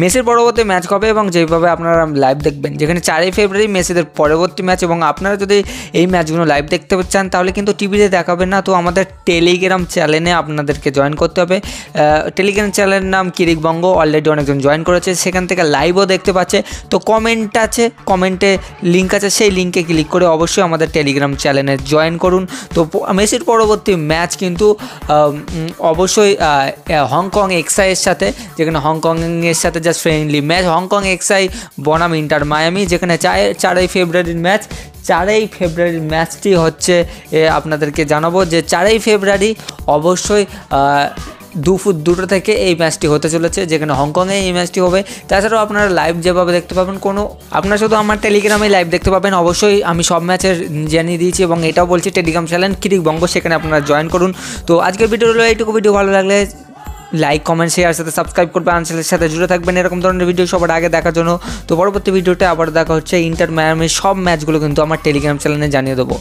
মেসির পরবর্তী ম্যাচ কবে এবং যেভাবে আপনারা লাইভ দেখবেন, যেখানে 4ই ফেব্রুয়ারি মেসিদের পরবর্তী ম্যাচ। এবং আপনারা যদি এই ম্যাচগুলো লাইভ দেখতে চান তাহলে কিন্তু টিভিতে দেখাবেন না, তো আমাদের টেলিগ্রাম চ্যানেলে আপনাদেরকে জয়েন করতে হবে। টেলিগ্রাম চ্যানেলের নাম কিরিকবঙ্গ, অলরেডি অনেকজন জয়েন করেছে, সেখান থেকে লাইভও দেখতে পাচ্ছে। তো কমেন্ট আছে, কমেন্টে লিঙ্ক আছে, সেই লিঙ্কে ক্লিক করে অবশ্যই আমাদের টেলিগ্রাম চ্যানেলে জয়েন করুন। তো মেসির পরবর্তী ম্যাচ কিন্তু অবশ্যই হংকং এক্সআইয়ের সাথে, যেখানে হংকংয়ের সাথে just friendly match, Hong Kong XI বনাম ইন্টার মায়ামি, যেখানে 4ই ফেব্রুয়ারির ম্যাচ। 4ই ফেব্রুয়ারির ম্যাচটি হচ্ছে আপনাদেরকে জানাবো যে 4ই ফেব্রুয়ারি অবশ্যই দুপুর 2টো থেকে এই ম্যাচটি হতে চলেছে, যেখানে হংকংয়ে এই ম্যাচটি হবে। তাছাড়াও আপনারা লাইভ যেভাবে দেখতে পাবেন, আপনারা শুধু আমার টেলিগ্রামে লাইভ দেখতে পাবেন। অবশ্যই আমি সব ম্যাচের জানিয়ে দিয়েছি এবং এটাও বলছি টেলিগ্রাম চ্যানেল কিরিকবঙ্গ, সেখানে আপনারা জয়েন করুন। তো আজকের ভিডিও হলো এইটুকু। ভিডিও ভালো লাগলে লাইক, কমেন্ট, শেয়ার সাথে সাবস্ক্রাইব করবেন, চ্যানেলের সাথে জুড়ে থাকবেন এরকম ধরনের ভিডিও সবার আগে দেখার জন্য। তো পরবর্তী ভিডিওতে আবার দেখা হচ্ছে। ইন্টার মায়ামির সব ম্যাচগুলো কিন্তু আমার টেলিগ্রাম চ্যানেলে জানিয়ে দেবো।